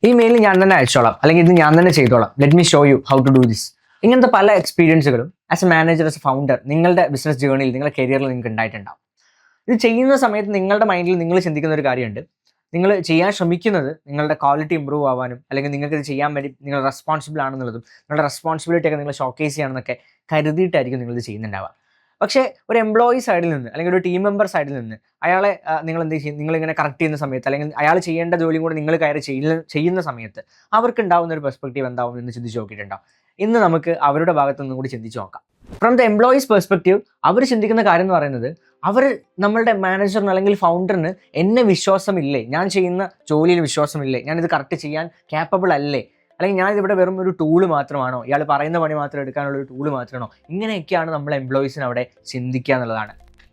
ഈ മെയിൽ ഞാൻ തന്നെ അയച്ചോളാം, അല്ലെങ്കിൽ ഇത് ഞാൻ തന്നെ ചെയ്തോളാം, let me show you how to do this. ഇങ്ങനത്തെ പല എക്സ്പീരിയൻസുകളും as a manager, as a founder നിങ്ങളുടെ ബിസിനസ് ജേർണിയിൽ, നിങ്ങളുടെ കരിയറിൽ നിങ്ങൾക്ക് ഉണ്ടായിട്ടുണ്ടാവും. ഇത് ചെയ്യുന്ന സമയത്ത് നിങ്ങളുടെ മൈൻഡിൽ നിങ്ങൾ ചിന്തിക്കുന്ന ഒരു കാര്യമുണ്ട്. നിങ്ങൾ ചെയ്യാൻ ശ്രമിക്കുന്നത് നിങ്ങളുടെ ക്വാളിറ്റി ഇമ്പ്രൂവ് ആവാനും, അല്ലെങ്കിൽ നിങ്ങൾക്ക് ഇത് ചെയ്യാൻ വേണ്ടി നിങ്ങൾ റെസ്പോൺസിബിൾ ആണെന്നുള്ളതും നിങ്ങളുടെ റെസ്പോൺസിബിലിറ്റി ഒക്കെ നിങ്ങൾ ഷോക്കേസ് ചെയ്യണമെന്നൊക്കെ കരുതിയിട്ടായിരിക്കും നിങ്ങളിത് ചെയ്യുന്നുണ്ടാവുക. പക്ഷേ ഒരു എംപ്ലോയി സൈഡിൽ നിന്ന്, അല്ലെങ്കിൽ ഒരു ടീം മെമ്പർ സൈഡിൽ നിന്ന് അയാളെ നിങ്ങൾ എന്ത് ചെയ്യും, നിങ്ങളിങ്ങനെ കറക്റ്റ് ചെയ്യുന്ന സമയത്ത്, അല്ലെങ്കിൽ അയാൾ ചെയ്യേണ്ട ജോലിയും കൂടെ നിങ്ങൾ കയറി ചെയ്യുന്ന സമയത്ത് അവർക്ക് ഉണ്ടാവുന്ന ഒരു പെർസ്പെക്റ്റീവ് എന്താവും എന്ന് ചിന്തിച്ച് നോക്കിയിട്ടുണ്ടാവും. ഇന്ന് നമുക്ക് അവരുടെ ഭാഗത്തു നിന്നും കൂടി ചിന്തിച്ച് നോക്കാം. ഫ്രം ദ എംപ്ലോയീസ് പെർസ്പെക്റ്റീവ് അവർ ചിന്തിക്കുന്ന കാര്യം എന്ന് പറയുന്നത്, അവർ നമ്മളുടെ മാനേജറിന് അല്ലെങ്കിൽ ഫൗണ്ടറിന് എന്നെ വിശ്വാസമില്ലേ, ഞാൻ ചെയ്യുന്ന ജോലിയിൽ വിശ്വാസമില്ലേ, ഞാനിത് കറക്റ്റ് ചെയ്യാൻ ക്യാപ്പബിൾ അല്ലേ, അല്ലെങ്കിൽ ഞാനിതിവിടെ വെറും ഒരു ടൂള് മാത്രമാണോ, ഇയാൾ പറയുന്ന പണി മാത്രം എടുക്കാനുള്ള ഒരു ടൂള് മാത്രമാണോ, ഇങ്ങനെയൊക്കെയാണ് നമ്മളെ എംപ്ലോയീസിന് അവിടെ ചിന്തിക്കുക എന്നുള്ളതാണ്.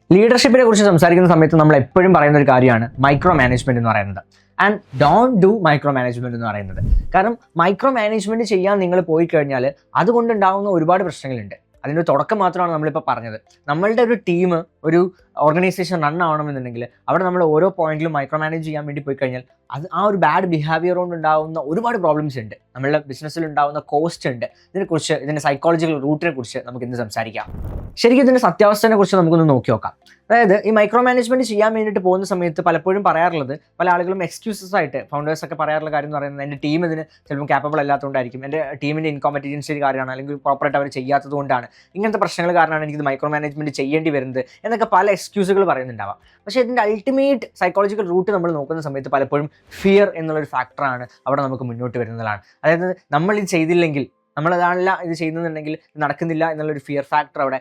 ലീഡർഷിപ്പിനെ കുറിച്ച് സംസാരിക്കുന്ന സമയത്ത് നമ്മൾ എപ്പോഴും പറയുന്ന ഒരു കാര്യമാണ് മൈക്രോ മാനേജ്മെന്റ് എന്ന് പറയുന്നത്. And don't do micro management എന്ന് പറയുന്നത്. കാരണം മൈക്രോ മാനേജ്മെന്റ് ചെയ്യാൻ നിങ്ങൾ പോയി കഴിഞ്ഞാൽ അതുകൊണ്ടുണ്ടാകുന്ന ഒരുപാട് പ്രശ്നങ്ങളുണ്ട്. അതിൻ്റെ തുടക്കം മാത്രമാണ് നമ്മളിപ്പോൾ പറഞ്ഞത്. നമ്മളുടെ ഒരു ടീം, ഒരു ഓർഗനൈസേഷൻ റൺ ആവണമെന്നുണ്ടെങ്കിൽ അവിടെ നമ്മൾ ഓരോ പോയിന്റിലും മൈക്രോ മാനേജ് ചെയ്യാൻ വേണ്ടി പോയി കഴിഞ്ഞാൽ ആ ഒരു ബാഡ് ബിഹേവിയർ കൊണ്ട് ഉണ്ടാകുന്ന ഒരുപാട് പ്രോബ്ലംസ് ഉണ്ട്. നമ്മളുടെ ബിസിനസ്സിൽ ഉണ്ടാകുന്ന കോസ്റ്റ് ഉണ്ട്. ഇതിനെക്കുറിച്ച്, ഇതിൻ്റെ സൈക്കോളജിക്കൽ റൂട്ടിനെ കുറിച്ച് നമുക്ക് ഇന്ന് സംസാരിക്കാം. ശരിക്കും ഇതിൻ്റെ സത്യാവസ്ഥയെ കുറിച്ച് നമുക്കൊന്ന് നോക്കി നോക്കാം. അതായത് ഈ മൈക്രോ മാനേജ്മെന്റ് ചെയ്യാൻ വേണ്ടിയിട്ട് പോകുന്ന സമയത്ത് പലപ്പോഴും പറയാറുള്ളത്, പല ആളുകളും എക്സ്ക്യൂസസ് ആയിട്ട് ഫൗണ്ടേഴ്സ് ഒക്കെ പറയാറുള്ള കാര്യം എന്ന് പറയുന്നത്, എൻ്റെ ടീം ഇതിന് ചിലപ്പോൾ ക്യാപ്പബിൾ അല്ലാത്തതുകൊണ്ടായിരിക്കും, എൻ്റെ ടീമിൻ്റെ ഇൻകോമ്പറ്റൻസി കാര്യമാണ്, അല്ലെങ്കിൽ പ്രോപ്പറായിട്ട് അവർ ചെയ്യാത്തത് കൊണ്ടാണ്, ഇങ്ങനത്തെ പ്രശ്നങ്ങൾ കാരണമാണ് എനിക്കിത് മൈക്രോ മാനേജ്മെന്റ് ചെയ്യേണ്ടി വരുന്നത് എന്നൊക്കെ പല എക്സ്ക്യൂസുകൾ പറയുന്നുണ്ടാവാം. പക്ഷേ ഇതിൻ്റെ അൾട്ടിമേറ്റ് സൈക്കോളജിക്കൽ റൂട്ട് നമ്മൾ നോക്കുന്ന സമയത്ത് പലപ്പോഴും ഫിയർ എന്നുള്ളൊരു ഫാക്ടറാണ് അവിടെ നമുക്ക് മുന്നോട്ട് വരുന്നതാണ്. അതായത് നമ്മൾ ഇത് ചെയ്തില്ലെങ്കിൽ, നമ്മളതല്ല ഇത് ചെയ്യുന്നുണ്ടെങ്കിൽ നടക്കുന്നില്ല എന്നുള്ളൊരു ഫിയർ ഫാക്ടർ അവിടെ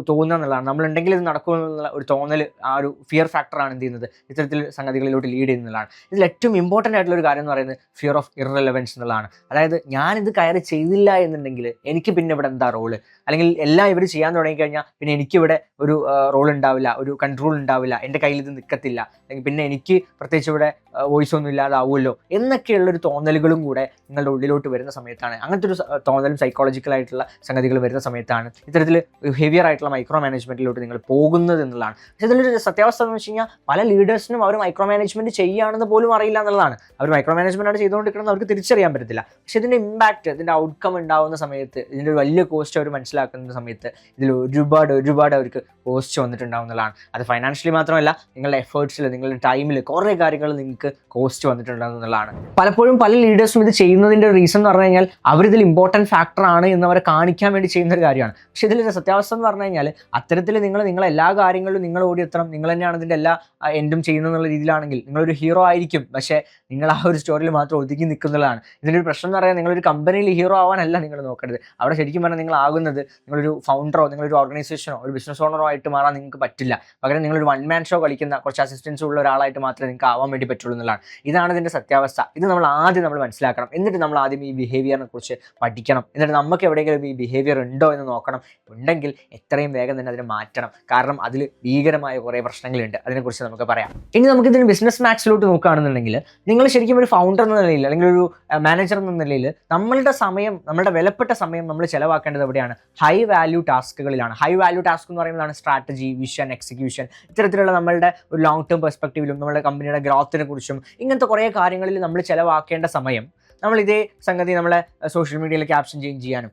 തോന്നുക എന്നുള്ളതാണ്. നമ്മളുണ്ടെങ്കിൽ ഇത് നടക്കുമെന്നുള്ള ഒരു തോന്നൽ, ആ ഒരു ഫിയർ ഫാക്ടറാണ് എന്ത് ചെയ്യുന്നത്, ഇത്തരത്തിൽ സംഗതികളിലോട്ട് ലീഡ് ചെയ്യുന്നതാണ്. ഇതിൽ ഏറ്റവും ഇമ്പോർട്ടൻ്റ് ആയിട്ടുള്ള ഒരു കാര്യം എന്ന് പറയുന്നത് ഫിയർ ഓഫ് ഇറെലവൻസ് എന്നുള്ളതാണ്. അതായത് ഞാനിത് കയറി ചെയ്തില്ല എന്നുണ്ടെങ്കിൽ എനിക്ക് പിന്നെ ഇവിടെ എന്താ റോള്, അല്ലെങ്കിൽ എല്ലാം ഇവർ ചെയ്യാൻ തുടങ്ങിക്കഴിഞ്ഞാൽ പിന്നെ എനിക്കിവിടെ ഒരു റോൾ ഉണ്ടാവില്ല, ഒരു കൺട്രോൾ ഉണ്ടാവില്ല, എൻ്റെ കയ്യിൽ ഇത് നിൽക്കത്തില്ല, അല്ലെങ്കിൽ പിന്നെ എനിക്ക് പ്രത്യേകിച്ച് ഇവിടെ വോയിസ് ഒന്നും ഇല്ലാതാവുമല്ലോ എന്നൊക്കെയുള്ളൊരു തോന്നലുകളും കൂടെ നിങ്ങളുടെ ഉള്ളിലോട്ട് വരുന്ന സമയത്താണ്, അങ്ങനത്തെ ഒരു തോന്നലും സൈക്കോളജിക്കലായിട്ടുള്ള സംഗതികൾ വരുന്ന സമയത്താണ് ഇത്തരത്തിൽ ഹെവിയർ ആയിട്ടുള്ള മൈക്രോ മാനേജ്മെന്റിലോട്ട് നിങ്ങൾ പോകുന്നത് എന്നുള്ളതാണ്. പക്ഷേ ഇതിലൊരു സത്യാവസ്ഥ എന്ന് വെച്ച് കഴിഞ്ഞാൽ പല ലീഡേഴ്സിനും അവർ മൈക്രോ മാനേജ്മെന്റ് ചെയ്യുകയാണെന്ന് പോലും അറിയില്ല എന്നുള്ളതാണ്. അവർ മൈക്രോ മാനേജ്മെന്റ് ആണ് ചെയ്തുകൊണ്ടിരിക്കുന്നത്, അവർക്ക് തിരിച്ചറിയാൻ പറ്റത്തില്ല. പക്ഷേ ഇതിൻ്റെ ഇമ്പാക്റ്റ്, ഇതിൻ്റെ ഔട്ട്കം ഉണ്ടാവുന്ന സമയത്ത്, ഇതിൻ്റെ ഒരു വലിയ കോസ്റ്റ് അവർ മനസ്സിലാക്കുന്ന സമയത്ത് ഇതിൽ ഒരുപാട് അവർക്ക് കോസ്റ്റ് വന്നിട്ടുണ്ടാവും എന്നുള്ളതാണ്. അത് ഫൈനാൻഷ്യലി മാത്രമല്ല, നിങ്ങളുടെ എഫേർട്സിൽ, നിങ്ങളുടെ ടൈമിൽ കുറേ കാര്യങ്ങൾ നിങ്ങൾക്ക് കോസ്റ്റ് വന്നിട്ടുണ്ടാകും എന്നുള്ളതാണ്. പലപ്പോഴും പല ലീഡേഴ്സും ഇത് ചെയ്യുന്നതിൻ്റെ റീസൺ എന്ന് പറഞ്ഞു കഴിഞ്ഞാൽ അവരിതിൽ ഇമ്പോർട്ടൻറ്റ് ഫാക്ടറാണ് എന്നവരെ കാണിക്കാൻ വേണ്ടി ചെയ്യുന്ന ഒരു കാര്യമാണ്. പക്ഷേ ഇതിൽ സത്യാവസ്ഥ എന്ന് പറഞ്ഞു കഴിഞ്ഞാൽ അത്തരത്തിൽ നിങ്ങളെ എല്ലാ കാര്യങ്ങളിലും നിങ്ങൾ ഓടിയെത്തണം, നിങ്ങൾ തന്നെയാണ് ഇതിൻ്റെ എല്ലാ എൻഡും ചെയ്യുന്നത് എന്നുള്ള രീതിയിലാണെങ്കിൽ നിങ്ങളൊരു ഹീറോ ആയിരിക്കും. പക്ഷേ നിങ്ങൾ ആ ഒരു സ്റ്റോറിയിൽ മാത്രം ഒതുക്കി നിൽക്കുന്നതാണ്. ഇതിൻ്റെ ഒരു പ്രശ്നം എന്ന് പറയാൻ, നിങ്ങളൊരു കമ്പനിയിൽ ഹീറോ ആവാനല്ല നിങ്ങൾ നോക്കേണ്ടത്. അവിടെ ശരിക്കും പറഞ്ഞാൽ നിങ്ങളാകുന്നത് നിങ്ങളൊരു ഫൗണ്ടറോ, നിങ്ങളൊരു ഓർഗനൈസേഷനോ, ഒരു ബിസിനസ് ഓണറോ ആയിട്ട് മാറാൻ നിങ്ങൾക്ക് പറ്റില്ല. പകരം നിങ്ങളൊരു വൺ മാൻ ഷോ കളിക്കുന്ന കുറച്ച് അസിസ്റ്റൻസ് ഉള്ള ഒരാളായിട്ട് മാത്രമേ നിങ്ങൾക്ക് ആവാൻ വേണ്ടി പറ്റുള്ളൂ എന്നുള്ളതാണ്. ഇതാണ് ഇതിൻ്റെ സത്യാവസ്ഥ. ഇത് നമ്മൾ ആദ്യം മനസ്സിലാക്കണം. എന്നിട്ട് നമ്മൾ ആദ്യം ഈ ബിഹേവിയറിനെ കുറിച്ച് പഠിക്കണം. എന്നിട്ട് നമുക്ക് എവിടെയെങ്കിലും ഈ ബിഹേവിയർ ഉണ്ടോ എന്ന് നോക്കണം. ഉണ്ടെങ്കിൽ എത്രയും വേഗം തന്നെ അതിനെ മാറ്റണം. കാരണം അതിൽ ഭീകരമായ കുറേ പ്രശ്നങ്ങളുണ്ട്. അതിനെക്കുറിച്ച് നമുക്ക് പറയാം. ഇനി നമുക്കിതിന് ബിസിനസ് മാക്സിലോട്ട് നോക്കുകയാണെന്നുണ്ടെങ്കിൽ, നിങ്ങൾ ശരിക്കും ഒരു ഫൗണ്ടർ എന്ന നിലയിൽ, അല്ലെങ്കിൽ ഒരു മാനേജർ എന്ന നിലയിൽ നമ്മളുടെ സമയം, നമ്മളുടെ വിലപ്പെട്ട സമയം നമ്മൾ ചിലവാക്കേണ്ടത് എവിടെയാണ്? ഹൈ വാല്യൂ ടാസ്കുകളിലാണ്. ഹൈ വാല്യൂ ടാസ്ക് എന്ന് പറയുന്നതാണ് സ്ട്രാറ്റജി, വിഷൻ, എക്സിക്യൂഷൻ. ഇത്തരത്തിലുള്ള നമ്മളുടെ ഒരു ലോങ് ടേം പെർസ്പെക്റ്റീവിലും നമ്മുടെ കമ്പനിയുടെ ഗ്രോത്തിനെ കുറിച്ചും ഇങ്ങനത്തെ കുറേ കാര്യങ്ങളിൽ നമ്മൾ ചിലവാക്കേണ്ട സമയം, നമ്മൾ ഇതേ സംഗതി നമ്മളെ സോഷ്യൽ മീഡിയയിൽ ക്യാപ്ഷൻ ചെയ്യാനും,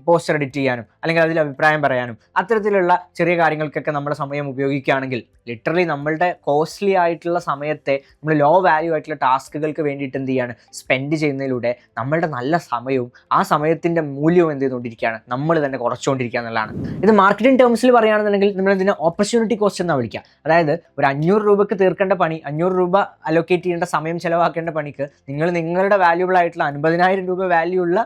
പോസ്റ്റർ എഡിറ്റ് ചെയ്യാനും, അല്ലെങ്കിൽ അതിൽ അഭിപ്രായം പറയാനും, അത്തരത്തിലുള്ള ചെറിയ കാര്യങ്ങൾക്കൊക്കെ നമ്മുടെ സമയം ഉപയോഗിക്കുകയാണെങ്കിൽ ലിറ്ററലി നമ്മളുടെ കോസ്റ്റ്ലി ആയിട്ടുള്ള സമയത്തെ നമ്മൾ ലോ വാല്യൂ ആയിട്ടുള്ള ടാസ്കുകൾക്ക് വേണ്ടിയിട്ട് എന്ത് ചെയ്യാണ്, സ്പെൻഡ് ചെയ്യുന്നതിലൂടെ നമ്മളുടെ നല്ല സമയവും ആ സമയത്തിൻ്റെ മൂല്യവും എന്ത് ചെയ്തുകൊണ്ടിരിക്കുകയാണ്, നമ്മൾ തന്നെ കുറച്ചുകൊണ്ടിരിക്കുക എന്നുള്ളതാണ്. ഇത് മാർക്കറ്റിംഗ് ടേംസിൽ പറയുകയാണെന്നുണ്ടെങ്കിൽ നമ്മളിതിനെ ഓപ്പർച്യൂണിറ്റി കോസ്റ്റ് എന്നാണ് വിളിക്കുക. അതായത് ഒരു 500 രൂപയ്ക്ക് തീർക്കേണ്ട പണി, 500 രൂപ അലോക്കേറ്റ് ചെയ്യേണ്ട സമയം ചിലവാക്കേണ്ട പണിക്ക് നിങ്ങൾ നിങ്ങളുടെ വാല്യൂബിൾ ആയിട്ടുള്ള 50,000 രൂപ വാല്യൂ ഉള്ള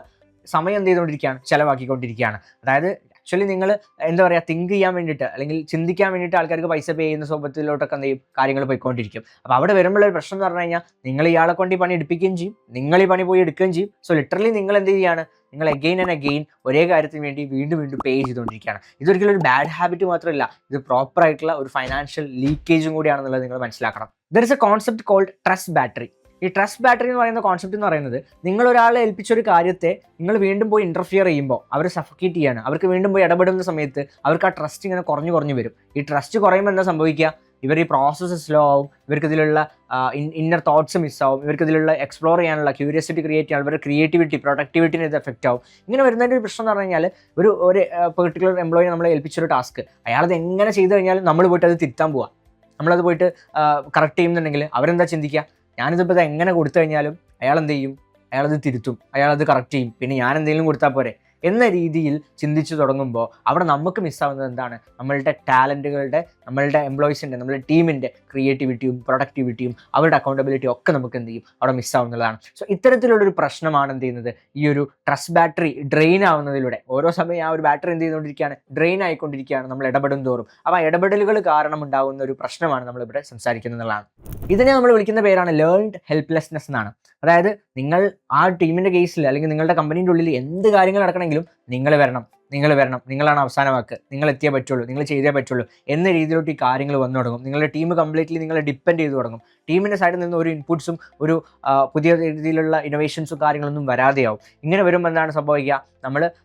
സമയം എന്ത് ചെയ്തുകൊണ്ടിരിക്കുകയാണ്, ചിലവാക്കിക്കൊണ്ടിരിക്കുകയാണ്. അതായത് ആക്ച്വലി നിങ്ങൾ എന്താ പറയുക, തിങ്ക് ചെയ്യാൻ വേണ്ടിയിട്ട്, അല്ലെങ്കിൽ ചിന്തിക്കാൻ വേണ്ടിയിട്ട് ആൾക്കാർക്ക് പൈസ പേ ചെയ്യുന്ന സ്വഭാവത്തിലോട്ടൊക്കെ എന്ത് ചെയ്യും, കാര്യങ്ങൾ പോയിക്കൊണ്ടിരിക്കും. അപ്പോൾ അവിടെ വരുമ്പോഴൊരു പ്രശ്നം എന്ന് പറഞ്ഞു കഴിഞ്ഞാൽ, നിങ്ങൾ ഇയാളെ കൊണ്ട് ഈ പണി എടുപ്പിക്കുകയും ചെയ്യും, നിങ്ങൾ ഈ പണി പോയി എടുക്കുകയും ചെയ്യും. സോ ലിറ്ററലി നിങ്ങൾ എന്ത് ചെയ്യുകയാണ്, നിങ്ങൾ അഗെയിൻ ആൻഡ് അഗെയിൻ ഒരേ കാര്യത്തിന് വേണ്ടി വീണ്ടും പേ ചെയ്തുകൊണ്ടിരിക്കുകയാണ്. ഇതൊരിക്കലും ഒരു ബാഡ് ഹാബിറ്റ് മാത്രമല്ല, ഇത് പ്രോപ്പർ ആയിട്ടുള്ള ഒരു ഫൈനാൻഷ്യൽ ലീക്കേജും കൂടിയാണെന്നുള്ളത് നിങ്ങൾ മനസ്സിലാക്കണം. There is a concept called trust battery. ഈ ട്രസ്റ്റ് ബാറ്ററി എന്ന് പറയുന്ന കോൺസെപ്റ്റ് എന്ന് പറയുന്നത്, നിങ്ങൾ ഒരാളെ ഏൽപ്പിച്ചൊരു കാര്യത്തെ നിങ്ങൾ വീണ്ടും പോയി ഇൻ്റർഫിയർ ചെയ്യുമ്പോൾ, അവർ സഫക്കേറ്റ് ചെയ്യാണ്, അവർക്ക് വീണ്ടും പോയി ഇടപെടുന്ന സമയത്ത് അവർക്ക് ആ ട്രസ്റ്റ് ഇങ്ങനെ കുറഞ്ഞു വരും. ഈ ട്രസ്റ്റ് കുറയുമ്പോൾ എന്താ സംഭവിക്കുക, ഇവർ ഈ പ്രോസസ്സ് സ്ലോ ആവും, ഇവർക്കിതിലുള്ള ഇന്നർ തോട്ട്സ് മിസ്സാവും, ഇവർക്കിതിലുള്ള എക്സ്പ്ലോർ ചെയ്യാനുള്ള ക്യൂരിയോസിറ്റി ക്രിയേറ്റ് ചെയ്യാനുള്ള ഇവരുടെ ക്രിയേറ്റിവിറ്റി പ്രൊഡക്ടിവിറ്റിന് ഇത് എഫക്റ്റ് ആവും. ഇങ്ങനെ വരുന്നതിൻ്റെ ഒരു പ്രശ്നം എന്ന് പറഞ്ഞു കഴിഞ്ഞാൽ ഒരു പെർട്ടിക്കുലർ എംപ്ലോയി നമ്മളെ ഏൽപ്പിച്ചൊരു ടാസ്ക് അയാളത് എങ്ങനെ ചെയ്ത് കഴിഞ്ഞാലും നമ്മൾ പോയിട്ട് അത് തിരുത്താൻ പോവാം. നമ്മളത് പോയിട്ട് കറക്റ്റ് ചെയ്യുന്നുണ്ടെങ്കിൽ അവരെന്താ ചിന്തിക്കുക, ഞാനിതിപ്പോൾ എങ്ങനെ കൊടുത്തു കഴിഞ്ഞാലും അയാൾ എന്ത് ചെയ്യും, അയാളത് തിരുത്തും, അയാളത് കറക്റ്റ് ചെയ്യും, പിന്നെ ഞാൻ എന്തെങ്കിലും കൊടുത്താൽ പോരെ എന്ന രീതിയിൽ ചിന്തിച്ചു തുടങ്ങുമ്പോൾ അവിടെ നമുക്ക് മിസ്സാവുന്നത് എന്താണ്, നമ്മളുടെ ടാലൻറ്റുകളുടെ, നമ്മളുടെ എംപ്ലോയീസിൻ്റെ, നമ്മളുടെ ടീമിൻ്റെ ക്രിയേറ്റിവിറ്റിയും പ്രൊഡക്ടിവിറ്റിയും അവരുടെ അക്കൗണ്ടബിലിറ്റിയും ഒക്കെ നമുക്ക് എന്ത് ചെയ്യും, അവിടെ മിസ്സാവുന്നതാണ്. സോ ഇത്തരത്തിലുള്ളൊരു പ്രശ്നമാണ് എന്ത് ചെയ്യുന്നത്, ഈ ഒരു ട്രസ്റ്റ് ബാറ്ററി ഡ്രെയിൻ ആവുന്നതിലൂടെ. ഓരോ സമയം ആ ഒരു ബാറ്ററി എന്ത് ചെയ്തുകൊണ്ടിരിക്കുകയാണ്, ഡ്രെയിൻ ആയിക്കൊണ്ടിരിക്കുകയാണ് നമ്മൾ ഇടപെടും തോറും. അപ്പോൾ ആ ഇടപെടലുകൾ കാരണം ഉണ്ടാകുന്ന ഒരു പ്രശ്നമാണ് നമ്മളിവിടെ സംസാരിക്കുന്നതാണ്. ഇതിനെ നമ്മൾ വിളിക്കുന്ന പേരാണ് ലേൺഡ് ഹെൽപ്ലെസ്നെസ് എന്നാണ്. അതായത് നിങ്ങൾ ആ ടീമിൻ്റെ കേസിൽ അല്ലെങ്കിൽ നിങ്ങളുടെ കമ്പനീൻ്റെ ഉള്ളിൽ എന്ത് കാര്യങ്ങൾ നടക്കണമെങ്കിലും നിങ്ങൾ വരണം, നിങ്ങളാണ് അവസാന വാക്ക്, നിങ്ങൾ എത്തിയേ പറ്റുള്ളൂ, നിങ്ങൾ ചെയ്തേ പറ്റുള്ളൂ എന്ന രീതിയിലോട്ട് ഈ കാര്യങ്ങൾ വന്നു തുടങ്ങും. നിങ്ങളുടെ ടീം കംപ്ലീറ്റ്ലി നിങ്ങളെ ഡിപ്പെൻഡ് ചെയ്ത് തുടങ്ങും. ടീമിൻ്റെ സൈഡിൽ നിന്ന് ഒരു ഇൻപുട്സും ഒരു പുതിയ രീതിയിലുള്ള ഇന്നോവേഷൻസും കാര്യങ്ങളൊന്നും വരാതെയാവും. ഇങ്ങനെ വരുമ്പോൾ എന്താണ് സംഭവിക്കുക,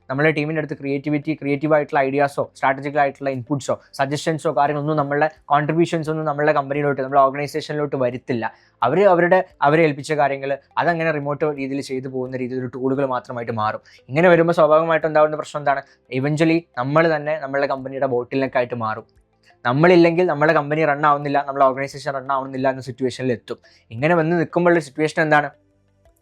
നമ്മുടെ ടീമിൻ്റെ അടുത്ത് ക്രിയേറ്റീവായിട്ടുള്ള ഐഡിയാസോ സ്ട്രാറ്റജിക്കലായിട്ടുള്ള ഇൻപുട്സോ സജഷൻസോ കാര്യങ്ങളൊന്നും നമ്മളുടെ കോൺട്രിബ്യൂഷൻസ് ഒന്നും നമ്മളുടെ കമ്പനിയിലോട്ട്, നമ്മുടെ ഓർഗനൈസേഷനിലോട്ട് വരുത്തില്ല. അവരെ ഏൽപ്പിച്ച കാര്യങ്ങൾ അതങ്ങനെ റിമോട്ട് രീതിയിൽ ചെയ്തു പോകുന്ന രീതിയിൽ ടൂളുകൾ മാത്രമായിട്ട് മാറും. ഇങ്ങനെ വരുമ്പോൾ സ്വാഭാവികമായിട്ടും ഉണ്ടാകുന്ന പ്രശ്നം എന്താണ്, ഇവഞ്ച്വലി നമ്മൾ തന്നെ നമ്മളുടെ കമ്പനിയുടെ ബോട്ടിൽനെക്കായിട്ട് മാറും. നമ്മളില്ലെങ്കിൽ നമ്മുടെ കമ്പനി റൺ ആവുന്നില്ല, നമ്മുടെ ഓർഗനൈസേഷൻ റൺ ആവുന്നില്ല എന്ന സിറ്റുവേഷനിൽ എത്തും. ഇങ്ങനെ വന്ന് നിൽക്കുമ്പോഴുള്ള സിറ്റുവേഷൻ എന്താണ്,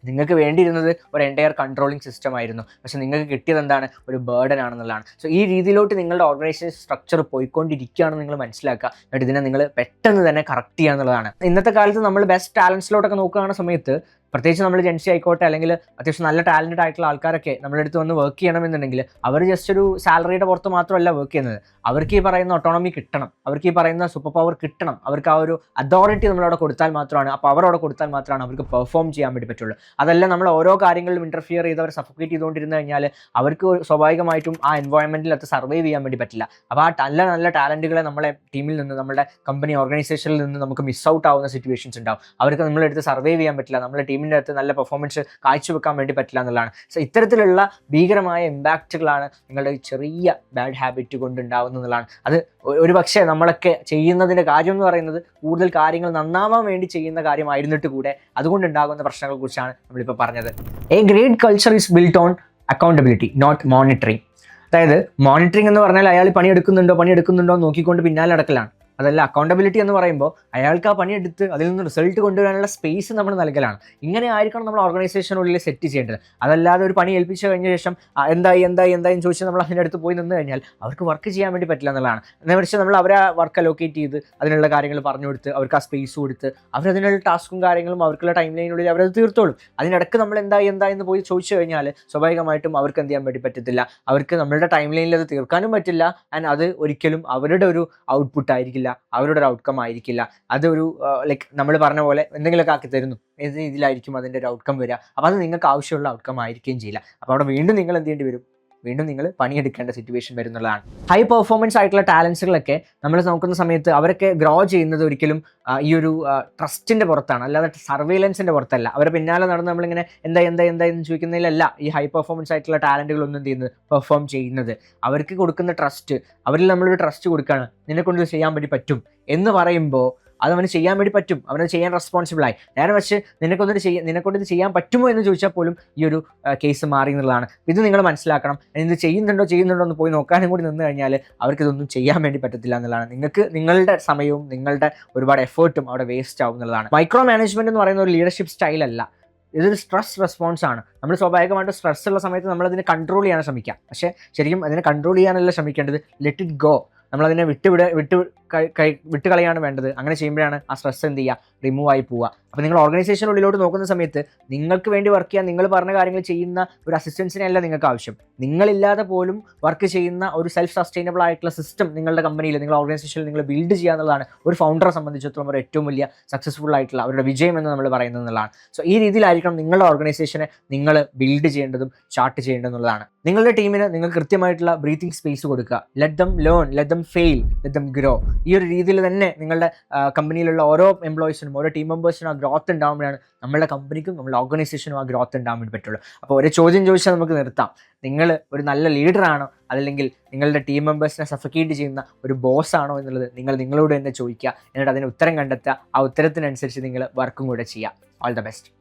നിങ്ങൾക്ക് വേണ്ടിയിരുന്നത് ഒരു എൻ്റയർ കൺട്രോളിങ് സിസ്റ്റം ആയിരുന്നു, പക്ഷെ നിങ്ങൾക്ക് കിട്ടിയത് എന്താണ്, ഒരു ബേർഡൻ ആണെന്നുള്ളതാണ്. സോ ഈ രീതിയിലോട്ട് നിങ്ങളുടെ ഓർഗനൈസേഷൻ സ്ട്രക്ചർ പോയിക്കൊണ്ടിരിക്കുകയാണെന്ന് നിങ്ങൾ മനസ്സിലാക്കുക. എന്നിട്ട് ഇതിനെ നിങ്ങൾ പെട്ടെന്ന് തന്നെ കറക്റ്റ് ചെയ്യുക എന്നുള്ളതാണ്. ഇന്നത്തെ കാലത്ത് നമ്മൾ ബെസ്റ്റ് ടാലൻസിലോട്ടൊക്കെ നോക്കുകയാണ് സമയത്ത്, പ്രത്യേകിച്ച് നമ്മൾ ജെൻസി ആയിക്കോട്ടെ അല്ലെങ്കിൽ അത്യാവശ്യം നല്ല ടാലൻറ്റഡ് ആയിട്ടുള്ള ആൾക്കാരൊക്കെ നമ്മുടെ അടുത്ത് വന്ന് വർക്ക് ചെയ്യണമെന്നുണ്ടെങ്കിൽ അവർ ജസ്റ്റ് ഒരു സാലറിയുടെ പുറത്ത് മാത്രമല്ല വർക്ക് ചെയ്യുന്നത്. അവർക്ക് ഈ പറയുന്ന ഓട്ടോണമി കിട്ടണം, അവർക്ക് ഈ പറയുന്ന സൂപ്പർ പവർ കിട്ടണം, അവർക്ക് ആ ഒരു അതോറിറ്റി നമ്മളവിടെ കൊടുത്താൽ മാത്രമാണ്, ആ പവർ അവിടെ കൊടുത്താൽ മാത്രമാണ് അവർക്ക് പെർഫോം ചെയ്യാൻ വേണ്ടി പറ്റുള്ളൂ. അതല്ല നമ്മൾ ഓരോ കാര്യങ്ങളിലും ഇൻ്റർഫിയർ ചെയ്ത് അവർ സഫോക്കേറ്റ് ചെയ്തുകൊണ്ടിരുന്നു കഴിഞ്ഞാൽ അവർക്ക് സ്വാഭാവികമായിട്ടും ആ എൻവയോൺമെൻറ്റിൽ അത് സർവൈവ് ചെയ്യാൻ വേണ്ടി പറ്റില്ല. അപ്പോൾ ആ നല്ല ടാലൻറ്റുകളെ നമ്മളെ ടീമിൽ നിന്ന്, നമ്മുടെ കമ്പനി ഓർഗനൈസേഷനിൽ നിന്ന് നമുക്ക് മിസ് ഔട്ട് ആവുന്ന സിറ്റുവേഷൻസ് ഉണ്ടാവും. അവർക്ക് നമ്മളെടുത്ത് സർവൈവ് ചെയ്യാൻ പറ്റില്ല, നമ്മുടെ ടീമിൻ്റെ അടുത്ത് നല്ല പെർഫോമൻസ് കാഴ്ചവെക്കാൻ വേണ്ടി പറ്റില്ല എന്നുള്ളതാണ്. സോ ഇത്തരത്തിലുള്ള ഭീകരമായ ഇമ്പാക്റ്റുകളാണ് നിങ്ങളുടെ ചെറിയ ബാഡ് ഹാബിറ്റ് കൊണ്ടുണ്ടാവുന്നതാണ്. അത് ഒരു പക്ഷേ നമ്മളൊക്കെ ചെയ്യുന്നതിൻ്റെ കാര്യം എന്ന് പറയുന്നത് കൂടുതൽ കാര്യങ്ങൾ നന്നാവാൻ വേണ്ടി ചെയ്യുന്ന കാര്യമായിരുന്നിട്ട് കൂടെ അതുകൊണ്ടുണ്ടാകുന്ന പ്രശ്നങ്ങളെ കുറിച്ചാണ് നമ്മളിപ്പോൾ പറഞ്ഞത്. A great culture is built on accountability, not monitoring. അതായത് മോണിറ്ററിങ് എന്ന് പറഞ്ഞാൽ അയാൾ പണിയെടുക്കുന്നുണ്ടോ നോക്കിക്കൊണ്ട് പിന്നാലെ നടക്കലാണ്. അതല്ല, അക്കൗണ്ടബിലിറ്റി എന്ന് പറയുമ്പോൾ അയാൾക്ക് ആ പണിയെടുത്ത് അതിൽ നിന്ന് റിസൾട്ട് കൊണ്ടുവരാനുള്ള സ്പേസ് നമ്മൾ നൽകലാണ്. ഇങ്ങനെ ആയിരിക്കണം നമ്മൾ ഓർഗനൈസേഷനുള്ളിൽ സെറ്റ് ചെയ്യേണ്ടത്. അതല്ലാതെ ഒരു പണി ഏൽപ്പിച്ച് കഴിഞ്ഞ ശേഷം എന്തായി ചോദിച്ചാൽ നമ്മൾ അതിൻ്റെ അടുത്ത് പോയി നിന്ന് കഴിഞ്ഞാൽ അവർക്ക് വർക്ക് ചെയ്യാൻ വേണ്ടി പറ്റില്ല എന്നുള്ളതാണ്. എന്നുവെച്ചാൽ നമ്മൾ അവരെ വർക്ക് അലോക്കേറ്റ് ചെയ്ത് അതിനുള്ള കാര്യങ്ങൾ പറഞ്ഞു കൊടുത്ത് അവർക്ക് ആ സ്പേസ് കൊടുത്ത് അവരതിനുള്ള ടാസ്കും കാര്യങ്ങളും അവർക്കുള്ള ടൈം ലൈനുള്ളിൽ അവരത് തീർത്തോളും. അതിനിടക്ക് നമ്മൾ എന്തായെന്ന് പോയി ചോദിച്ചു കഴിഞ്ഞാൽ സ്വാഭാവികമായിട്ടും അവർക്ക് എന്ത് ചെയ്യാൻ വേണ്ടി പറ്റത്തില്ല, അവർക്ക് നമ്മളുടെ ടൈം ലൈനിൽ അത് തീർക്കാനും പറ്റില്ല. ആൻഡ് അത് ഒരിക്കലും അവരുടെ ഒരു ഔട്ട്പുട്ട് ആയിരിക്കില്ല, അവരുടെ ഒരു ഔട്ട്കം ആയിരിക്കില്ല. അതൊരു ലൈക്ക് നമ്മൾ പറഞ്ഞ പോലെ എന്തെങ്കിലുമൊക്കെ ആക്കി തരുന്നു, ഏത് രീതിയിലായിരിക്കും അതിൻ്റെ ഒരു ഔട്ട്കം വരിക. അപ്പോൾ അത് നിങ്ങൾക്ക് ആവശ്യമുള്ള ഔട്ട്കം ആയിരിക്കുകയും ചെയ്യില്ല. അപ്പോൾ അവിടെ വീണ്ടും നിങ്ങൾ എന്ത് ചെയ്യേണ്ടി വരും, വീണ്ടും നിങ്ങൾ പണിയെടുക്കേണ്ട സിറ്റുവേഷൻ വരുന്നതാണ്. ഹൈ പെർഫോമൻസ് ആയിട്ടുള്ള ടാലൻസുകളൊക്കെ നമ്മൾ നോക്കുന്ന സമയത്ത് അവരൊക്കെ ഗ്രോ ചെയ്യുന്നത് ഒരിക്കലും ഈ ഒരു ട്രസ്റ്റിൻ്റെ പുറത്താണ്, അല്ലാതെ സർവൈലൻസിൻ്റെ പുറത്തല്ല. അവരെ പിന്നാലെ നടന്ന് നമ്മളിങ്ങനെ എന്തായെന്ന് ചോദിക്കുന്നതിലല്ല ഈ ഹൈ പെർഫോമൻസ് ആയിട്ടുള്ള ടാലൻറ്റുകളൊന്നും എന്ത് ചെയ്യുന്നത്, പെർഫോം ചെയ്യുന്നത്. അവർക്ക് കൊടുക്കുന്ന ട്രസ്റ്റ്, അവരിൽ നമ്മളൊരു ട്രസ്റ്റ് കൊടുക്കുകയാണ്, നിന്നെക്കൊണ്ട് ചെയ്യാൻ വേണ്ടി പറ്റും എന്ന് പറയുമ്പോൾ അത് അവന് ചെയ്യാൻ വേണ്ടി പറ്റും, അവനത് ചെയ്യാൻ റെസ്പോൺസിബിളായി. നേരെ പക്ഷേ നിന്നെക്കൊണ്ട് ഇത് ചെയ്യാൻ പറ്റുമോ എന്ന് ചോദിച്ചാൽ പോലും ഈ ഒരു കേസ് മാറി എന്നുള്ളതാണ്. ഇത് നിങ്ങൾ മനസ്സിലാക്കണം. ഇത് ചെയ്യുന്നുണ്ടോ എന്ന് പോയി നോക്കാനും കൂടി നിന്ന് കഴിഞ്ഞാൽ അവർക്കിതൊന്നും ചെയ്യാൻ വേണ്ടി പറ്റത്തില്ല എന്നുള്ളതാണ്. നിങ്ങൾക്ക് നിങ്ങളുടെ സമയവും നിങ്ങളുടെ ഒരുപാട് എഫേർട്ടും അവിടെ വേസ്റ്റ് ആവും എന്നുള്ളതാണ്. മൈക്രോ മാനേജ്മെൻറ്റ് എന്ന് പറയുന്ന ഒരു ലീഡർഷിപ്പ് സ്റ്റൈലല്ല, ഇതൊരു സ്ട്രെസ് റെസ്പോൺസ് ആണ്. നമ്മൾ സ്വാഭാവികമായിട്ട് സ്ട്രെസ് ഉള്ള സമയത്ത് നമ്മളതിനെ കൺട്രോൾ ചെയ്യാൻ ശ്രമിക്കാം. പക്ഷേ ശരിക്കും അതിനെ കൺട്രോൾ ചെയ്യാനല്ല ശ്രമിക്കേണ്ടത്, ലെറ്റ് ഇറ്റ് ഗോ. നമ്മളതിനെ വിട്ട് കളയാണ് വേണ്ടത്. അങ്ങനെ ചെയ്യുമ്പോഴാണ് ആ സ്ട്രെസ് എന്ത് ചെയ്യുക, റിമൂവ് ആയി പോവുക. അപ്പോൾ നിങ്ങൾ ഓർഗനൈസേഷനുള്ളിലോട്ട് നോക്കുന്ന സമയത്ത് നിങ്ങൾക്ക് വേണ്ടി വർക്ക് ചെയ്യാൻ, നിങ്ങൾ പറഞ്ഞ കാര്യങ്ങൾ ചെയ്യുന്ന ഒരു അസിസ്റ്റൻസിനെ അല്ല നിങ്ങൾക്ക് ആവശ്യം. നിങ്ങളില്ലാതെ പോലും വർക്ക് ചെയ്യുന്ന ഒരു സെൽഫ് സസ്റ്റൈനബിൾ ആയിട്ടുള്ള സിസ്റ്റം നിങ്ങളുടെ കമ്പനിയിൽ, നിങ്ങളുടെ ഓർഗനൈസേഷനിൽ നിങ്ങൾ ബിൽഡ് ചെയ്യുക എന്നുള്ളതാണ് ഒരു ഫൗണ്ടറെ സംബന്ധിച്ചിടത്തോളം ഒരു ഏറ്റവും വലിയ സക്സസ്ഫുൾ ആയിട്ടുള്ള അവരുടെ വിജയം എന്ന് നമ്മൾ പറയുന്നത് എന്നുള്ളതാണ്. സോ ഈ രീതിയിലായിരിക്കണം നിങ്ങളുടെ ഓർഗനൈസേഷനെ നിങ്ങൾ ബിൽഡ് ചെയ്യേണ്ടതും ചാർട്ട് ചെയ്യേണ്ടതെന്നുള്ളതാണ്. നിങ്ങളുടെ ടീമിന് നിങ്ങൾ കൃത്യമായിട്ടുള്ള ബ്രീത്തിങ് സ്പേസ് കൊടുക്കുക. Let them learn, let them dum fail, let them grow. ഈ ഒരു രീതിയിൽ തന്നെ നിങ്ങളുടെ കമ്പനിയിലുള്ള ഓരോ എംപ്ലോയീസിനും ഓരോ ടീം മെമ്പേഴ്സിനും ആ ഗ്രോത്ത് ഉണ്ടാകുമ്പോഴാണ് നമ്മുടെ കമ്പനിക്കും നമ്മുടെ ഓർഗനൈസേഷനും ആ ഗ്രോത്ത് ഉണ്ടാകാൻ വേണ്ടി പറ്റുള്ളൂ. അപ്പോൾ ഒരു ചോദ്യം ചോദിച്ചാൽ നമുക്ക് നിർത്താം. നിങ്ങൾ ഒരു നല്ല ലീഡറാണോ അതല്ലെങ്കിൽ നിങ്ങളുടെ ടീം മെമ്പേഴ്സിനെ സഫക്കേറ്റ് ചെയ്യുന്ന ഒരു ബോസ് ആണോ എന്നുള്ളത് നിങ്ങളോട് തന്നെ ചോദിക്കുക. എന്നിട്ട് അതിന് ഉത്തരം കണ്ടെത്തുക. ആ ഉത്തരത്തിനനുസരിച്ച് നിങ്ങൾ വർക്കും കൂടെ ചെയ്യുക. All the best.